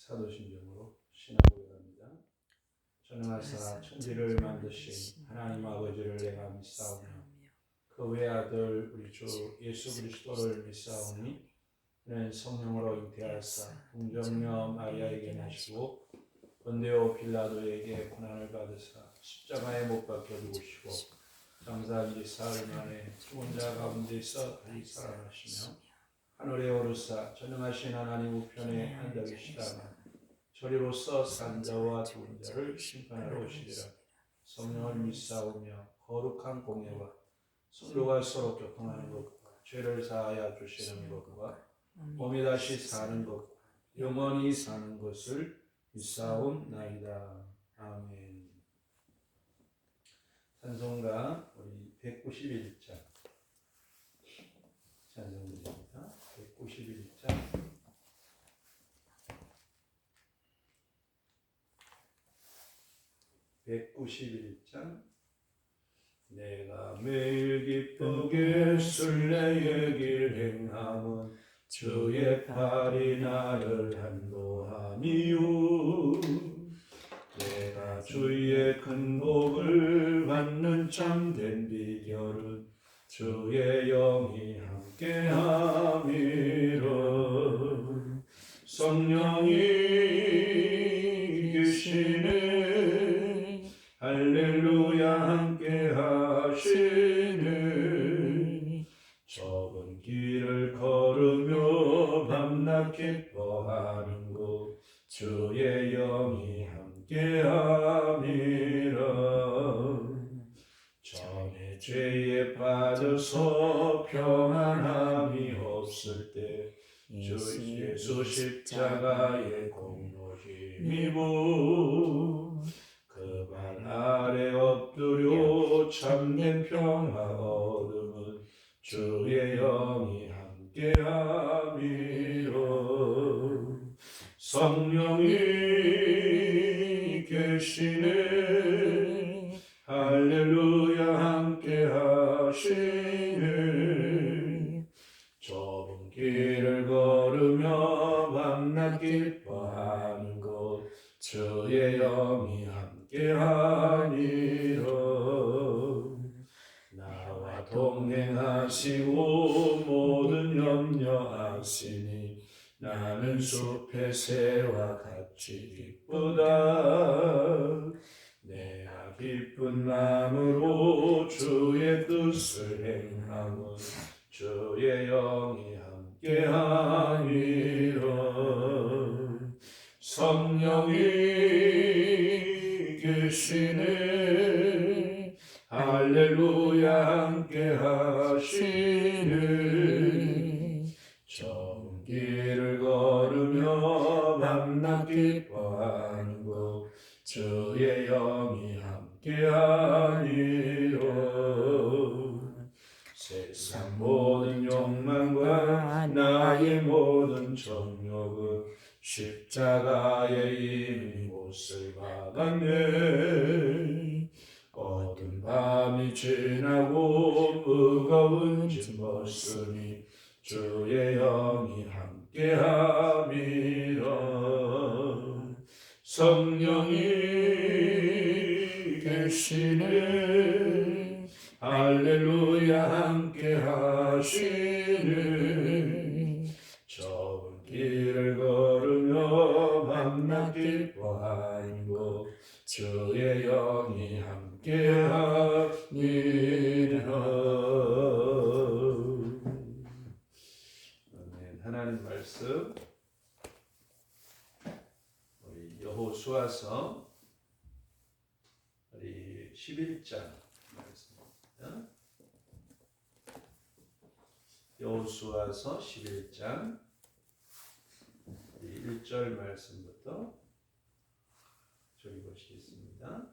사도신경으로 신앙을 합니다. 전능하사 천지를 만드신 하나님 아버지를 내가 믿사오며 그 외아들 우리 주 예수 그리스도를 믿사오니 그는 성령으로 잉태하사 동정녀 마리아에게 나시고 본디오 빌라도에게 고난을 받으사 십자가에 못 박혀 죽으시고 장사한 지 사흘 만에 죽은 자 가운데서 다시 살아나시며 하늘에 오르사 전능하신 하나님 우편에 앉아 계시다가 저리로서 산 자와 죽은 자를 심판하러 오시리라. 성령을 믿사오며 거룩한 공예와 성도가 서로 교통하는 것과 죄를 사하여 주시는 것과 몸이 다시 사는 것과 영원히 사는 것을 믿사옵나이다. 아멘. 찬송가 우리 191장 찬송드립니다. 191장 내가 매일 기쁘게 순례의 길 행함은 주의 팔이 나를 hand도함이요 내가 주의 큰 복을 받는 참된 비결은 주의 영이 함께함이라. 성령이 계시네 할렐루야 함께 하시네. 좁은 길을 걸으며 밤낮 기뻐하는 곳 주의 영이 함께 함이라. 전에 죄에 빠져서 평안함이 없을 때 주 예수 십자가의 공로 힘입어 그 발 아래 엎드려 참된 평화 얻음은 주의 영이 함께함이라. 성령이 계시네 할렐루야 함께하시네. 좁은 길을 걸으며 밤낮 기뻐하는 곳 주의 영이 함께하니라. 나와 동행하시고 모든 염려하시니 나는 숲의 새와 같이 기쁘다. 내가 기쁜 마음으로 주의 뜻을 행함은 주의 영이 함께하니라. 성령이 계시네 할렐루야 함께하시네. 좁은 길을 걸으며 밤낮 기뻐하는 곳 주의 영이 함께하니라. 세상 모든 욕망과 나의 모든 정욕은 십자가에 이미 못을 박았네. 어두운 밤이 지나고 무거운 짐 벗으니 주의 영이 함께함이라. 성령이 계시네 할렐루야 함께하시네. 좁은 길을 걸으며 밤낮 기뻐하는 곳 주의 영이 함께하니라. 아멘. 하나님 말씀 우리 여호수아서 우리 11장 말씀입니다. 여호수아서 11장 1절 말씀부터 저희 보시겠습니다.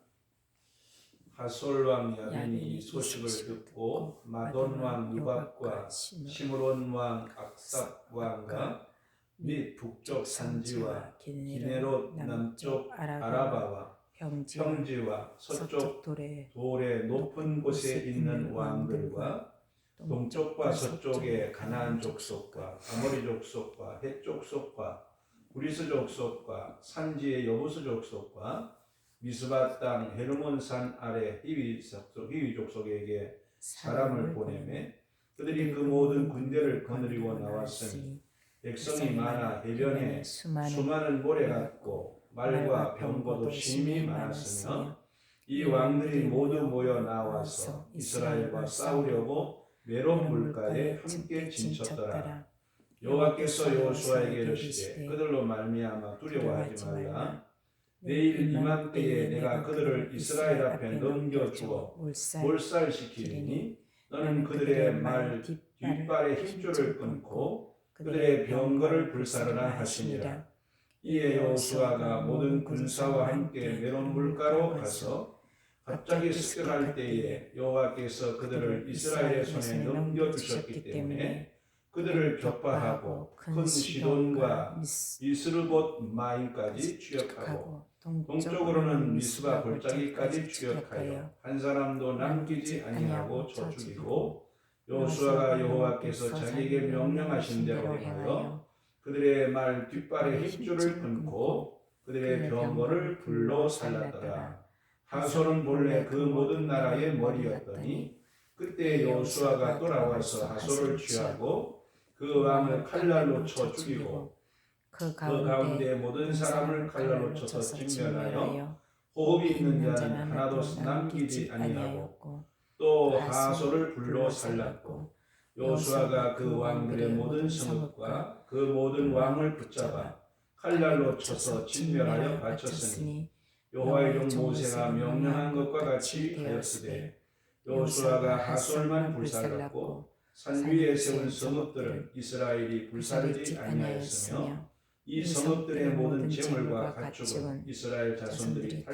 하솔 왕 야빈이 이 소식을 듣고 마돈 왕 누박과 시므론 왕 악삽 왕과 및 북쪽 산지와 기네롯 남쪽 아라바와 평지와 서쪽 돌의 높은 곳에 있는 왕들과 동쪽과 서쪽의 가나안 족속과 아모리 족속과 헷 족속과 브리스 족속과 산지의 여부스 족속과 미스바 땅 헤르몬 산 아래 히위 족속에게 사람을 보내매 그들이 그 모든 군대를 거느리고 나왔으니 백성이 많아 해변에 수많은 모래 같고 말과 병거도 심히 많았으며 이 왕들이 모두 모여 나와서 이스라엘과 싸우려고 메론 물가에 함께 진쳤더라. 여호와께서 여호수아에게 이르시되 그들로 말미암아 두려워하지 말라. 내일 이맘때에 내가 그들을 이스라엘 앞에 넘겨주어 몰살시키리니 너는 그들의 말 뒷발의 힘줄을 끊고 그들의 병거를 불사르라 하시니라. 이에 여호수아가 모든 군사와 함께 메론 물가로 가서 갑자기 습격할 때에 여호와께서 그들을 이스라엘의 손에 넘겨주셨기 때문에 그들을 격파하고 큰 시돈과 이스르봇 마임까지 추격하고 동쪽으로는 미스바 골짜기까지 추격하여 한 사람도 남기지 아니하고 쳐 죽이고 여호수아가 여호와께서 자기에게 명령하신 대로 행하여 그들의 말 뒷발의 힘줄을 끊고 그들의 병거를 불로 살랐더라. 하솔은 본래 그 모든 나라의 머리였더니 그때 여호수아가 돌아와서 하솔을 취하고 그 왕을 칼날로 쳐 죽이고 그 가운데 모든 사람을 칼날로 쳐서 진멸하여 호흡이 있는 자는 하나도 남기지 아니하고 또 하솔을 불로 살랐고 여호수아가 그 왕들의 모든 성읍과 그 모든 왕을 붙잡아 칼날로 쳐서 진멸하여 바쳤으니 여호와의 종 모세가 명령한 것과 같이 하였으되 여호수아가 하솔만 불살랐고 산 위에 세운 성읍들은 이스라엘이 불사르지 아니하였으며 이 성읍들의 모든 재물과 가축은 이스라엘 자손들이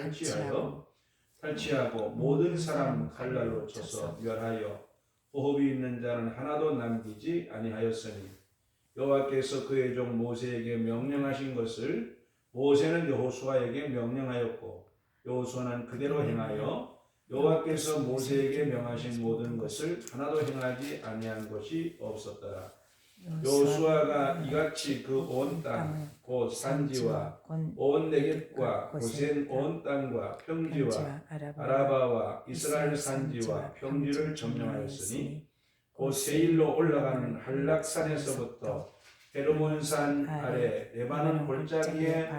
탈취하고 모든 사람 칼날로 쳐서 멸하여 호흡이 있는 자는 하나도 남기지 아니하였으니 여호와께서 그의 종 모세에게 명령하신 것을 모세는 여호수아에게 명령하였고 여호수아는 그대로 행하여 여호와께서 모세에게 명하신 모든 것을 하나도 행하지 아니한 것이 없었더라. 여호수아가 이같이 그 온 땅 곧 산지와 온 네겝과 고센 온 땅과 평지와 아라바와 이스라엘 산지와 평지를 점령하였으니 곧 세일로 올라가는 한락산에서부터 헤르몬산 아래 레바논 골짜기의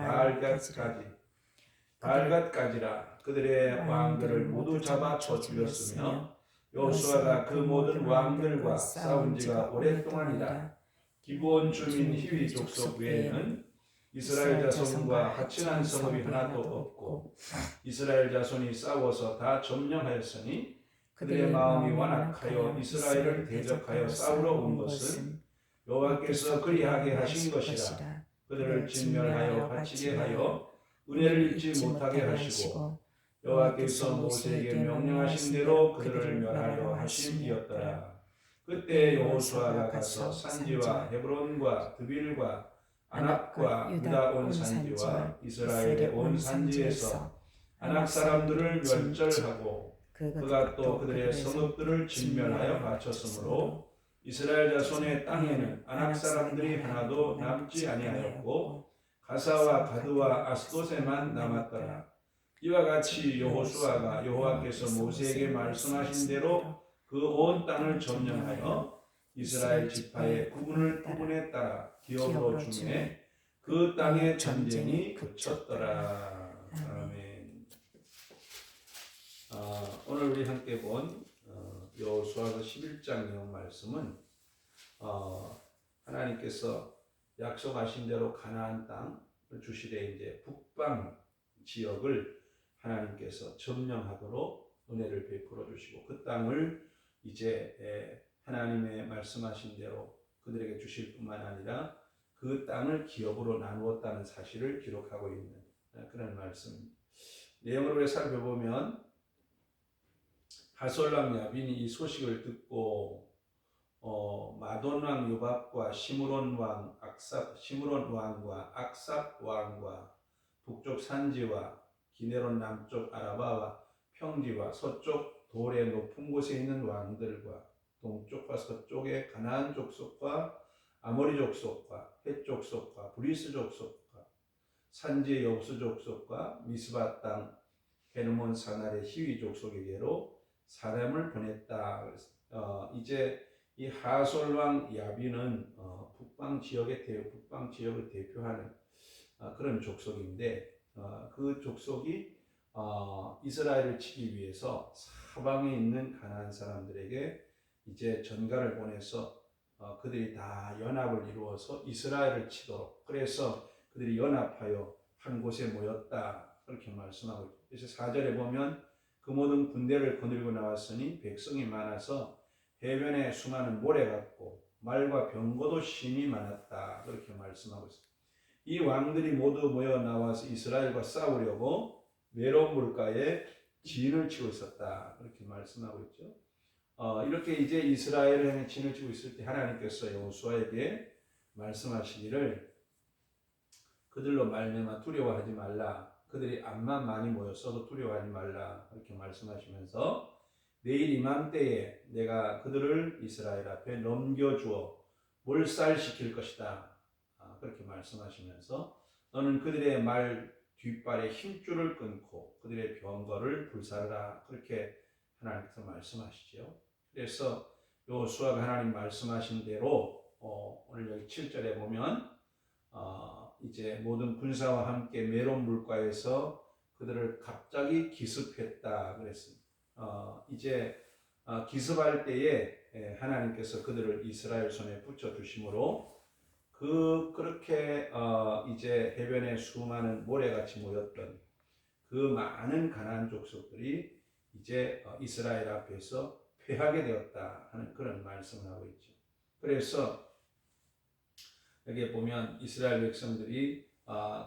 바알갓까지라. 그들의 왕들을 모두 잡아 쳐 죽였으며 여호수아가 그 모든 왕들과 싸운 지가 오랫동안이라. 기브온 주민 히위 족속 외에는 이스라엘 자손과 합친한 성읍이 하나도 없고 이스라엘 자손이 싸워서 다 점령하였으니 그들의 마음이 완악하여 이스라엘을 대적하여 싸우러 온 것은 여호와께서 그리하게 하신 것이라. 그들을 진멸하여 바치게 하여 은혜를 잊지 못하게 하시고 여호와께서 모세에게 명령하신 대로 그들을 멸하려 하심이었더라. 그때 여호수아가 가서 산지와 헤브론과 드빌과 아낙과 유다 온 산지와 이스라엘의 온 산지에서 아낙 사람들을 멸절하고 그가 또 그들의 성읍들을 진멸하여 바쳤으므로 이스라엘 자손의 땅에는 아낙 사람들이 하나도 남지 아니하였고 가사와 가드와 아스돗에만 남았더라. 이와 같이 여호수아가 여호와께서 모세에게 말씀하신 대로 그 온 땅을 점령하여 이스라엘 지파의 구분을 따라 기업으로 주매 그 땅의 전쟁이 그쳤더라. 아멘. 오늘 우리 함께 본 여호수아서 11장 내용 말씀은 하나님께서 약속하신 대로 가나안 땅을 주시되 이제 북방 지역을 하나님께서 점령하도록 은혜를 베풀어 주시고 그 땅을 이제 하나님의 말씀하신 대로 그들에게 주실 뿐만 아니라 그 땅을 기업으로 나누었다는 사실을 기록하고 있는 그런 말씀입니다. 내용을 살펴보면 하솔랑 야빈이 이 소식을 듣고 마돈 왕 요밥과 시므론 왕과 악삽 왕과 북쪽 산지와 기네론 남쪽 아라바와 평지와 서쪽 돌의 높은 곳에 있는 왕들과 동쪽과 서쪽의 가나안 족속과 아모리 족속과 헷 족속과 브리스 족속과 산지의 여부수 족속과 미스바 땅 헤르몬 사날의 히위 족속에게로 사람을 보냈다. 이제 이 하솔 왕 야빈은 북방 지역을 대표하는 그런 족속인데 그 족속이 이스라엘을 치기 위해서 사방에 있는 가나안 사람들에게 이제 전가를 보내서 그들이 다 연합을 이루어서 이스라엘을 치도록, 그래서 그들이 연합하여 한 곳에 모였다 그렇게 말씀하고 있죠. 그래서 4절에 보면 그 모든 군대를 거느리고 나왔으니 백성이 많아서 해변에 수많은 모래 같고 말과 병거도 심히 많았다 그렇게 말씀하고 있습니다. 이 왕들이 모두 모여 나와서 이스라엘과 싸우려고 메론 물가에 진을 치고 있었다 그렇게 말씀하고 있죠. 이렇게 이제 이스라엘을 향해 진을 치고 있을 때 하나님께서 여호수아에게 말씀하시기를 그들로 말미암아 두려워하지 말라. 그들이 암만 많이 모였어도 두려워하지 말라. 그렇게 말씀하시면서 내일 이맘때에 내가 그들을 이스라엘 앞에 넘겨주어 몰살시킬 것이다. 그렇게 말씀하시면서 너는 그들의 말 뒷발에 힘줄을 끊고 그들의 병거를 불사르라. 그렇게 하나님께서 말씀하시죠. 그래서 여호수아가 하나님 말씀하신 대로 오늘 여기 7절에 보면 이제 모든 군사와 함께 메론 물가에서 그들을 갑자기 기습했다 그랬습니다. 이제 기습할 때에 하나님께서 그들을 이스라엘 손에 붙여 주심으로 그렇게 이제 해변에 수많은 모래같이 모였던 그 많은 가나안 족속들이 이제 이스라엘 앞에서 패하게 되었다 하는 그런 말씀을 하고 있죠. 그래서 여기에 보면 이스라엘 백성들이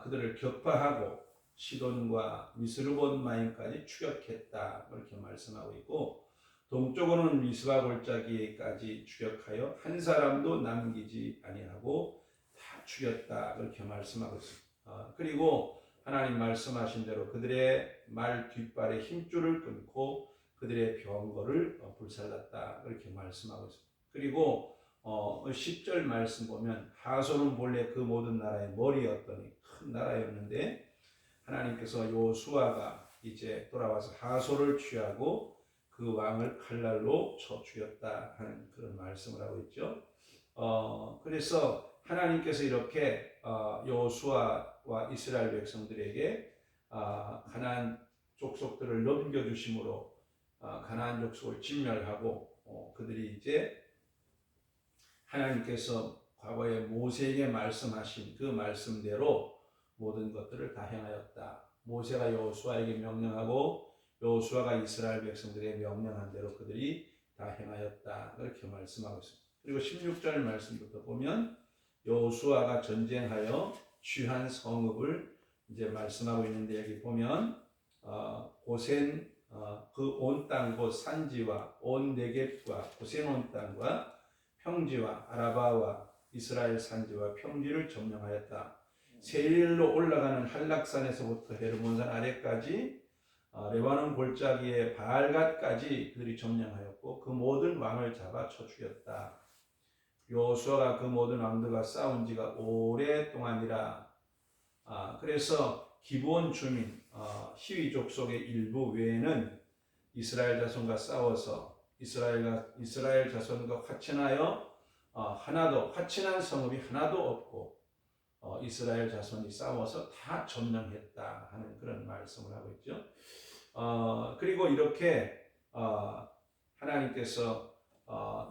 그들을 격파하고 시돈과 미스르본마임까지 추격했다 그렇게 말씀하고 있고, 동쪽으로는 미스바 골짜기까지 추격하여 한 사람도 남기지 아니하고 다 죽였다 그렇게 말씀하고 있습니다. 그리고 하나님 말씀하신 대로 그들의 말 뒷발에 힘줄을 끊고 그들의 병거를 불살랐다 그렇게 말씀하고 있습니다. 그리고 10절 말씀 보면 하솔은 본래 그 모든 나라의 머리였더니 큰 나라였는데 하나님께서 여호수아가 이제 돌아와서 하솔을 취하고 그 왕을 칼날로 쳐 죽였다 하는 그런 말씀을 하고 있죠. 그래서 하나님께서 이렇게 여호수아와 이스라엘 백성들에게 가나안 족속들을 넘겨주심으로 가나안 족속을 진멸하고 그들이 이제 하나님께서 과거에 모세에게 말씀하신 그 말씀대로 모든 것들을 다 행하였다. 모세가 여호수아에게 명령하고 여호수아가 이스라엘 백성들에게 명령한 대로 그들이 다 행하였다. 그렇게 말씀하고 있습니다. 그리고 16절 말씀부터 보면 여호수아가 전쟁하여 취한 성읍을 이제 말씀하고 있는데 여기 보면 고센 그 온 땅 곧 산지와 온 네겝과 고센 온 땅과 평지와 아라바와 이스라엘 산지와 평지를 점령하였다. 세일로 올라가는 한락산에서부터 헤르몬산 아래까지 레바논 골짜기의 바알갓까지 그들이 점령하였고 그 모든 왕을 잡아 쳐 죽였다. 여호수아가 그 모든 왕들과 싸운 지가 오랫동안이라. 그래서 기브온 주민 히위 족속의 일부 외에는 이스라엘 자손과 싸워서 이스라엘 자손과 화친하여 화친한 성읍이 하나도 없고 이스라엘 자손이 싸워서 다 점령했다 하는 그런 말씀을 하고 있죠. 그리고 이렇게 하나님께서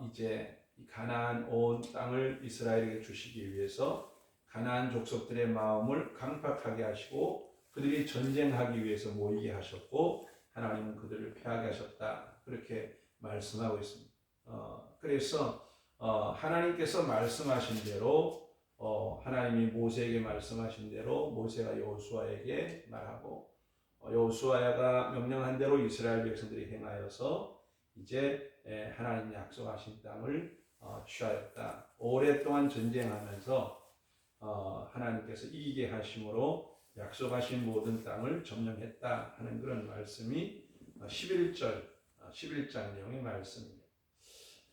이제 가나안 온 땅을 이스라엘에게 주시기 위해서 가나안 족속들의 마음을 강팍하게 하시고 그들이 전쟁하기 위해서 모이게 하셨고 하나님은 그들을 패하게 하셨다 그렇게 말씀하고 있습니다. 그래서 하나님께서 말씀하신 대로 하나님이 모세에게 말씀하신 대로 모세가 여호수아에게 말하고 여호수아가 명령한 대로 이스라엘 백성들이 행하여서 이제 하나님 약속하신 땅을 취하였다. 오랫동안 전쟁하면서 하나님께서 이기게 하심으로 약속하신 모든 땅을 점령했다 하는 그런 말씀이 11장 내용의 말씀입니다.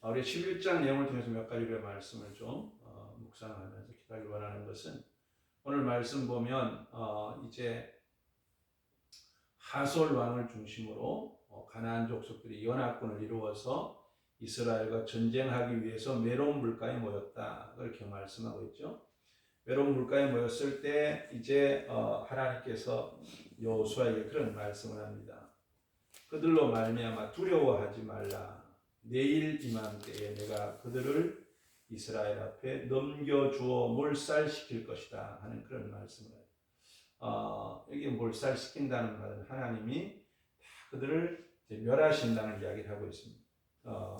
우리 11장 내용을 통해서 몇 가지 말씀을 좀 묵상하면서 기도하기 원하는 것은 오늘 말씀 보면 이제 하솔 왕을 중심으로 가나안 족속들이 연합군을 이루어서 이스라엘과 전쟁하기 위해서 메론 물가에 모였다. 그렇게 말씀하고 있죠. 메론 물가에 모였을 때 이제 하나님께서 여호수아에게 그런 말씀을 합니다. 그들로 말미암아 두려워하지 말라. 내일 이맘때에 내가 그들을 이스라엘 앞에 넘겨주어 몰살시킬 것이다 하는 그런 말씀을 해요. 여기 몰살시킨다는 말은 하나님이 그들을 멸하신다는 이야기를 하고 있습니다.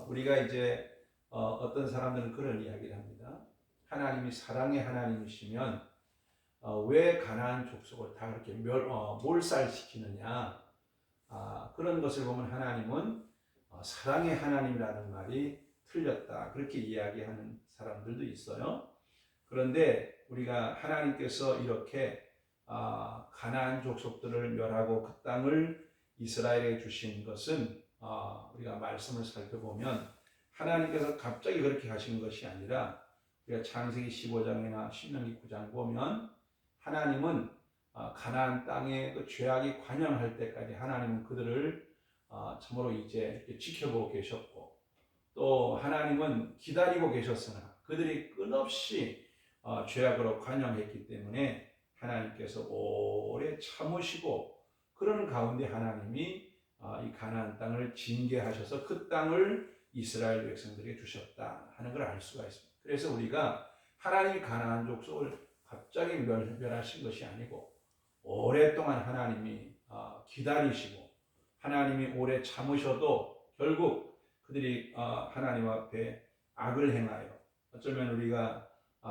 우리가 이제 어떤 사람들은 그런 이야기를 합니다. 하나님이 사랑의 하나님이시면 왜 가나안 족속을 다 그렇게 몰살시키느냐? 그런 것을 보면 하나님은 사랑의 하나님이라는 말이 틀렸다. 그렇게 이야기하는 사람들도 있어요. 그런데 우리가 하나님께서 이렇게 가나안 족속들을 멸하고 그 땅을 이스라엘에 주신 것은 우리가 말씀을 살펴보면 하나님께서 갑자기 그렇게 하신 것이 아니라 우리가 창세기 15장이나 신명기 9장 보면 하나님은 가나안 땅에 그 죄악이 관영할 때까지 하나님은 그들을 참으로 이제 지켜보고 계셨고, 또 하나님은 기다리고 계셨으나 그들이 끝없이 죄악으로 관영했기 때문에 하나님께서 오래 참으시고, 그런 가운데 하나님이 이 가나안 땅을 징계하셔서 그 땅을 이스라엘 백성들에게 주셨다 하는 걸 알 수가 있습니다. 그래서 우리가 하나님이 가나안 족속을 갑자기 멸하신 것이 아니고 오랫동안 하나님이 기다리시고 하나님이 오래 참으셔도 결국 그들이 하나님 앞에 악을 행하여, 어쩌면 우리가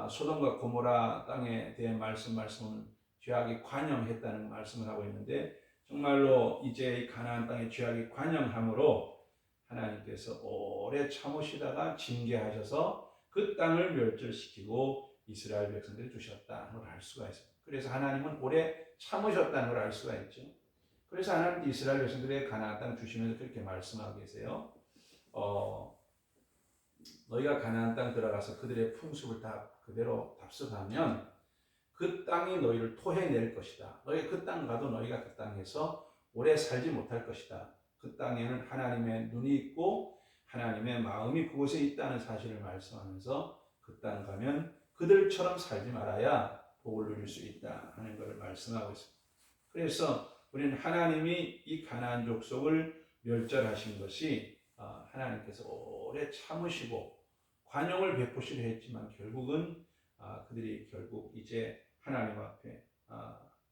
소돔과 고모라 땅에 대한 말씀은 죄악이 관영했다는 말씀을 하고 있는데, 정말로 이제 가나안 땅의 죄악이 관영함으로 하나님께서 오래 참으시다가 징계하셔서 그 땅을 멸절시키고 이스라엘 백성들이 주셨다는 걸 알 수가 있습니다. 그래서 하나님은 오래 참으셨다는 걸 알 수가 있죠. 그래서 하나님도 이스라엘 백성들에게 가나안 땅 주시면서 그렇게 말씀하고 계세요. 너희가 가나안 땅 들어가서 그들의 풍습을 다 그대로 답습하면 그 땅이 너희를 토해낼 것이다. 너희가 그 땅 가도 너희가 그 땅에서 오래 살지 못할 것이다. 그 땅에는 하나님의 눈이 있고 하나님의 마음이 그곳에 있다는 사실을 말씀하면서 그 땅 가면 그들처럼 살지 말아야 복을 누릴 수 있다 하는 것을 말씀하고 있습니다. 그래서 우리는 하나님이 이 가나안 족속을 멸절하신 것이 하나님께서 오래 참으시고 관용을 베푸시려 했지만 결국은 그들이 결국 이제 하나님 앞에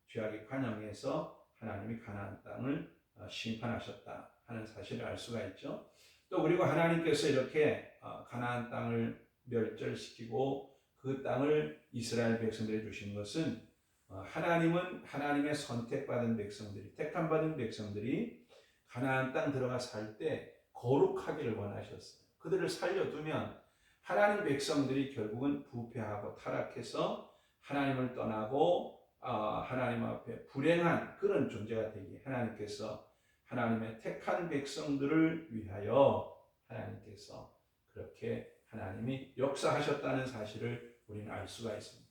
죄악의 관영에서 하나님이 가나안 땅을 심판하셨다 하는 사실을 알 수가 있죠. 또 그리고 하나님께서 이렇게 가나안 땅을 멸절시키고 그 땅을 이스라엘 백성들에 주신 것은 하나님은 하나님의 선택받은 백성들이, 택함받은 백성들이 가나안 땅 들어가 살 때 거룩하기를 원하셨어요. 그들을 살려두면 하나님 백성들이 결국은 부패하고 타락해서 하나님을 떠나고 하나님 앞에 불행한 그런 존재가 되기, 하나님께서 하나님의 택한 백성들을 위하여 하나님께서 그렇게 하나님이 역사하셨다는 사실을 우리는 알 수가 있습니다.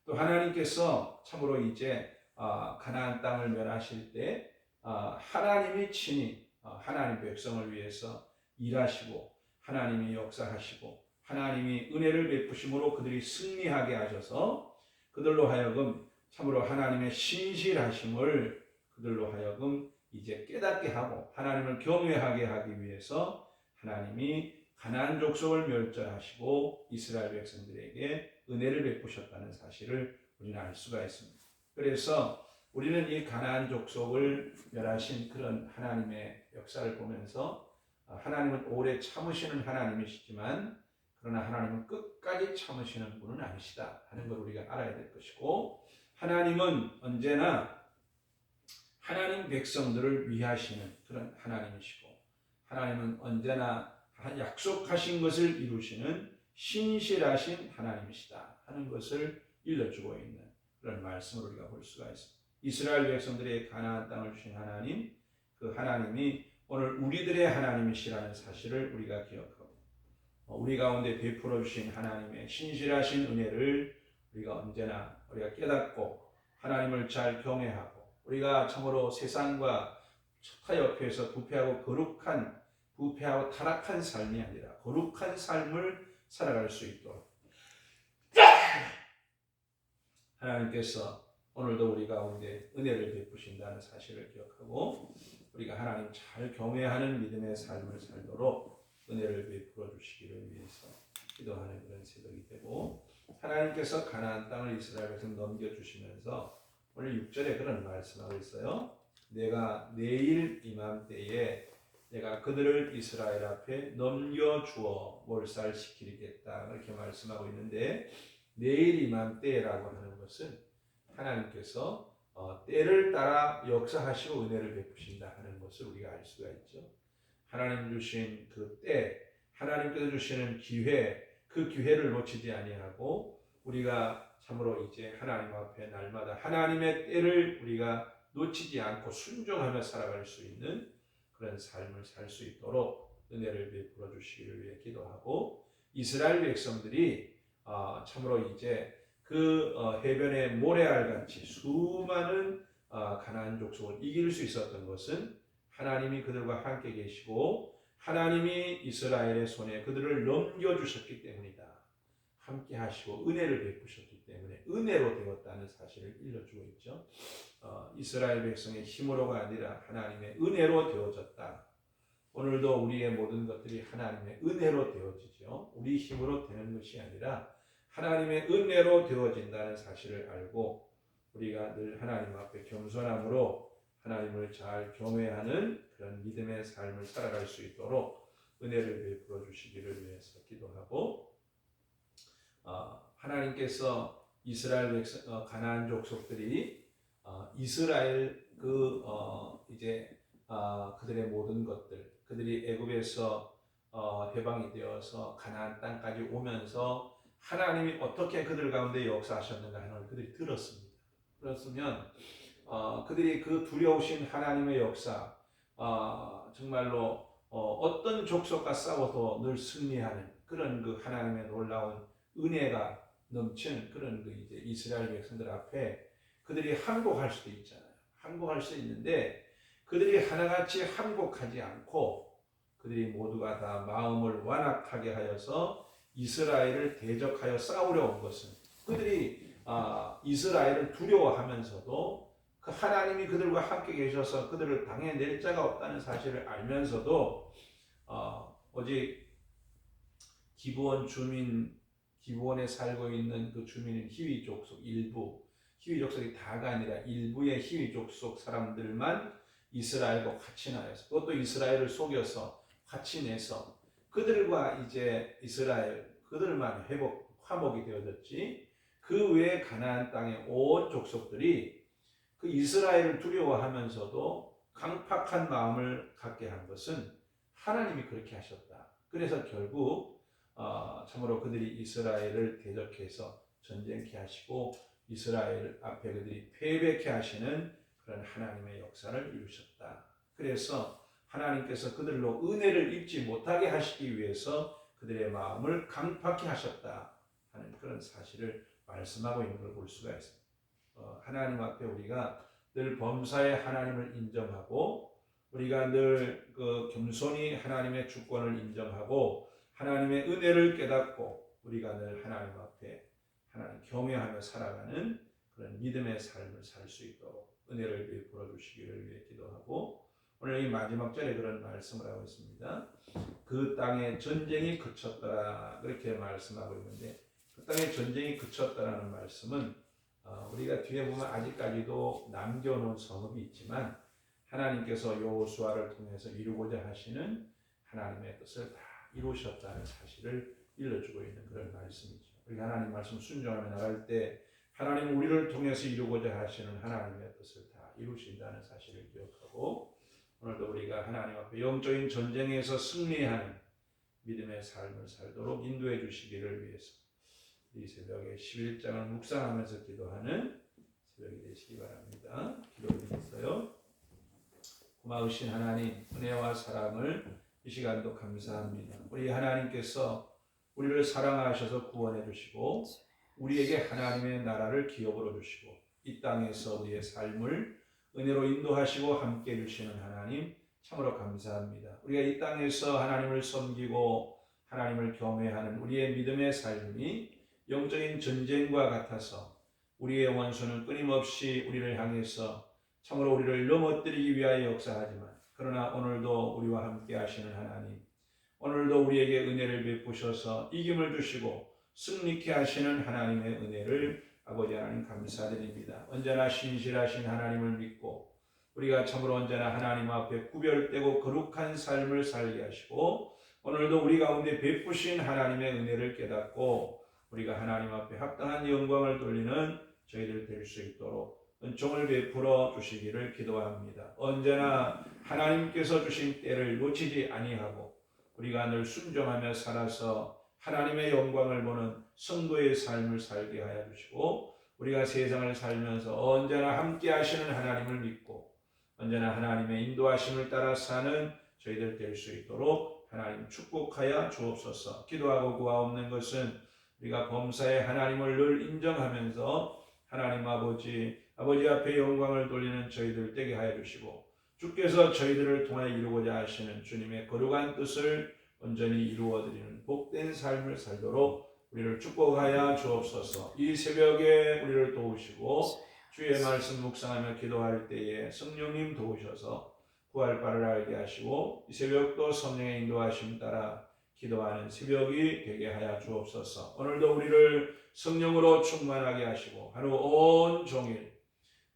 또 하나님께서 참으로 이제 가나안 땅을 멸하실 때 하나님이 친히 하나님 백성을 위해서 일하시고 하나님이 역사하시고 하나님이 은혜를 베푸심으로 그들이 승리하게 하셔서 그들로 하여금 참으로 하나님의 신실하심을 그들로 하여금 이제 깨닫게 하고 하나님을 경외하게 하기 위해서 하나님이 가나안 족속을 멸절하시고 이스라엘 백성들에게 은혜를 베푸셨다는 사실을 우리는 알 수가 있습니다. 그래서 우리는 이 가나안 족속을 멸하신 그런 하나님의 역사를 보면서 하나님은 오래 참으시는 하나님이시지만 그러나 하나님은 끝까지 참으시는 분은 아니시다 하는 걸 우리가 알아야 될 것이고, 하나님은 언제나 하나님 백성들을 위하시는 그런 하나님이시고, 하나님은 언제나 약속하신 것을 이루시는 신실하신 하나님이시다 하는 것을 일러주고 있는 그런 말씀을 우리가 볼 수가 있습니다. 이스라엘 백성들의 가나안 땅을 주신 하나님, 그 하나님이 오늘 우리들의 하나님이시라는 사실을 우리가 기억하고 우리 가운데 베풀어 주신 하나님의 신실하신 은혜를 우리가 언제나 우리가 깨닫고 하나님을 잘 경외하고 우리가 참으로 세상과 타협해서 부패하고 타락한 삶이 아니라 거룩한 삶을 살아갈 수 있도록 하나님께서 오늘도 우리 가운데 은혜를 베푸신다는 사실을 기억하고 우리가 하나님 잘 경외하는 믿음의 삶을 살도록 은혜를 베풀어 주시기를 위해서 기도하는 그런 새벽이 되고, 하나님께서 가나안 땅을 이스라엘 백성 넘겨주시면서 오늘 6절에 그런 말씀하고 있어요. 내가 내일 이맘때에 내가 그들을 이스라엘 앞에 넘겨주어 몰살시키겠다 이렇게 말씀하고 있는데, 내일 이맘때라고 하는 것은 하나님께서 때를 따라 역사하시고 은혜를 베푸신다 하는 것을 우리가 알 수가 있죠. 하나님 주신 그 때, 하나님께서 주시는 기회, 그 기회를 놓치지 아니하고 우리가 참으로 이제 하나님 앞에 날마다 하나님의 때를 우리가 놓치지 않고 순종하며 살아갈 수 있는 그런 삶을 살 수 있도록 은혜를 베풀어 주시기를 위해 기도하고, 이스라엘 백성들이 참으로 이제 그 해변의 모래알같이 수많은 가나안 족속을 이길 수 있었던 것은 하나님이 그들과 함께 계시고 하나님이 이스라엘의 손에 그들을 넘겨주셨기 때문이다. 함께 하시고 은혜를 베푸셨기 때문에 은혜로 되었다는 사실을 일러주고 있죠. 이스라엘 백성의 힘으로가 아니라 하나님의 은혜로 되어졌다. 오늘도 우리의 모든 것들이 하나님의 은혜로 되어지죠. 우리 힘으로 되는 것이 아니라 하나님의 은혜로 되어진다는 사실을 알고 우리가 늘 하나님 앞에 겸손함으로 하나님을 잘 경외하는 그런 믿음의 삶을 살아갈 수 있도록 은혜를 베풀어 주시기를 위해서 기도하고, 하나님께서 이스라엘 백성, 가나안 족속들이 이스라엘 이제 그들의 모든 것들, 그들이 애굽에서 해방이 되어서 가나안 땅까지 오면서 하나님이 어떻게 그들 가운데 역사하셨는가 하는 걸 그들이 들었습니다. 그렇으면 그들이 그 두려우신 하나님의 역사, 정말로 어떤 족속과 싸워도 늘 승리하는 그런 그 하나님의 놀라운 은혜가 넘치는 그런 그 이제 이스라엘 백성들 앞에 그들이 항복할 수도 있잖아요. 항복할 수 있는데 그들이 하나같이 항복하지 않고 그들이 모두가 다 마음을 완악하게 하여서 이스라엘을 대적하여 싸우려 온 것은, 그들이 이스라엘을 두려워하면서도 그 하나님이 그들과 함께 계셔서 그들을 당해낼 자가 없다는 사실을 알면서도 오직 기브온에 살고 있는 그 주민인 히위 족속 일부, 히위 족속이 다가 아니라 일부의 히위 족속 사람들만 이스라엘과 같이 나여서, 그것도 이스라엘을 속여서 같이 내서 그들과 이제 이스라엘 그들만 화목이 되어졌지, 그 외에 가나안 땅의 온 족속들이 그 이스라엘을 두려워하면서도 강팍한 마음을 갖게 한 것은 하나님이 그렇게 하셨다. 그래서 결국 참으로 그들이 이스라엘을 대적해서 전쟁케 하시고 이스라엘 앞에 그들이 패배케 하시는 그런 하나님의 역사를 이루셨다. 그래서 하나님께서 그들로 은혜를 입지 못하게 하시기 위해서 그들의 마음을 강팍케 하셨다 하는 그런 사실을 말씀하고 있는 걸 볼 수가 있습니다. 하나님 앞에 우리가 늘 범사의 하나님을 인정하고 우리가 늘 그 겸손히 하나님의 주권을 인정하고 하나님의 은혜를 깨닫고 우리가 늘 하나님 앞에 하나님 경외하며 살아가는 그런 믿음의 삶을 살 수 있도록 은혜를 베풀어 주시기를 위해 기도하고, 오늘 이 마지막 절에 그런 말씀을 하고 있습니다. 그 땅에 전쟁이 그쳤더라 그렇게 말씀하고 있는데, 그 땅에 전쟁이 그쳤더라는 말씀은 우리가 뒤에 보면 아직까지도 남겨놓은 성읍이 있지만 하나님께서 여호수아를 통해서 이루고자 하시는 하나님의 뜻을 다 이루셨다는 사실을 일러주고 있는 그런 말씀이죠. 우리가 하나님 말씀 순종하며 나갈 때 하나님 우리를 통해서 이루고자 하시는 하나님의 뜻을 다 이루신다는 사실을 기억하고, 오늘도 우리가 하나님 앞에 영적인 전쟁에서 승리하는 믿음의 삶을 살도록 인도해 주시기를 위해서 이 새벽에 11장을 묵상하면서 기도하는 새벽이 되시기 바랍니다. 기도드리겠어요. 고마우신 하나님, 은혜와 사랑을 이 시간도 감사합니다. 우리 하나님께서 우리를 사랑하셔서 구원해 주시고 우리에게 하나님의 나라를 기업으로 주시고 이 땅에서 우리의 삶을 은혜로 인도하시고 함께 해주시는 하나님 참으로 감사합니다. 우리가 이 땅에서 하나님을 섬기고 하나님을 경외하는 우리의 믿음의 삶이 영적인 전쟁과 같아서 우리의 원수는 끊임없이 우리를 향해서 참으로 우리를 넘어뜨리기 위하여 역사하지만 그러나 오늘도 우리와 함께 하시는 하나님, 오늘도 우리에게 은혜를 베푸셔서 이김을 주시고 승리케 하시는 하나님의 은혜를 아버지 하나님 감사드립니다. 언제나 신실하신 하나님을 믿고 우리가 참으로 언제나 하나님 앞에 구별되고 거룩한 삶을 살게 하시고 오늘도 우리 가운데 베푸신 하나님의 은혜를 깨닫고 우리가 하나님 앞에 합당한 영광을 돌리는 저희들 될 수 있도록 은총을 베풀어 주시기를 기도합니다. 언제나 하나님께서 주신 때를 놓치지 아니하고 우리가 늘 순종하며 살아서 하나님의 영광을 보는 성도의 삶을 살게 하여 주시고 우리가 세상을 살면서 언제나 함께 하시는 하나님을 믿고 언제나 하나님의 인도하심을 따라 사는 저희들 될 수 있도록 하나님 축복하여 주옵소서. 기도하고 구하옵는 것은 우리가 범사의 하나님을 늘 인정하면서 하나님 아버지 앞에 영광을 돌리는 저희들 되게 하여 주시고 주께서 저희들을 통해 이루고자 하시는 주님의 거룩한 뜻을 온전히 이루어드리는 복된 삶을 살도록 우리를 축복하여 주옵소서. 이 새벽에 우리를 도우시고 주의 말씀 묵상하며 기도할 때에 성령님 도우셔서 구할 바를 알게 하시고 이 새벽도 성령의 인도하심 따라 기도하는 새벽이 되게 하여 주옵소서. 오늘도 우리를 성령으로 충만하게 하시고 하루 온 종일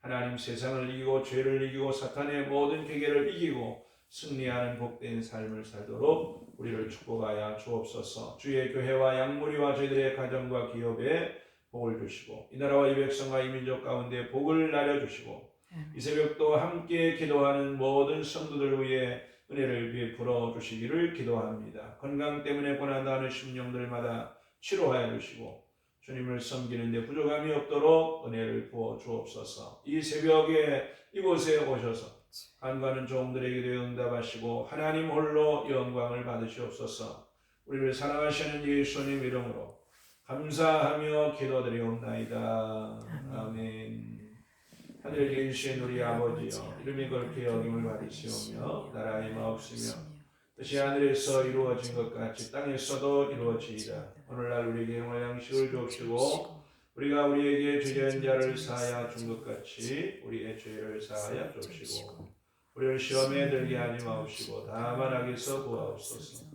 하나님 세상을 이기고 죄를 이기고 사탄의 모든 계계를 이기고 승리하는 복된 삶을 살도록 우리를 축복하여 주옵소서. 주의 교회와 양무리와 저희들의 가정과 기업에 복을 주시고 이 나라와 이 백성과 이 민족 가운데 복을 날려주시고 이 새벽도 함께 기도하는 모든 성도들 위해 은혜를 베풀어 주시기를 기도합니다. 건강 때문에 고난당하는 심령들마다 치료하여 주시고 주님을 섬기는 데 부족함이 없도록 은혜를 부어 주옵소서. 이 새벽에 이곳에 오셔서 간과하는 종들에게도 응답하시고 하나님 홀로 영광을 받으시옵소서. 우리를 사랑하시는 예수님 이름으로 감사하며 기도드리옵나이다. 아멘. 하늘에 계신 우리 아버지여, 이름이 그렇게 여김을 받으시오며 나라의 마옵시며 뜻이 하늘에서 이루어진 것 같이 땅에서도 이루어지이다. 오늘날 우리에게 일용할 양식을 주옵시고 우리가 우리에게 죄지은 자를 사하여 준 것 같이 우리의 죄를 사하여 주옵시고 우리를 시험에 들게 하지 마옵시고 다만 악에서 구하옵소서.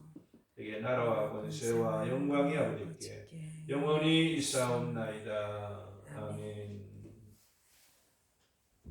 내게 나라와 권세와 영광이 아버지께 영원히 있사옵나이다. 아멘.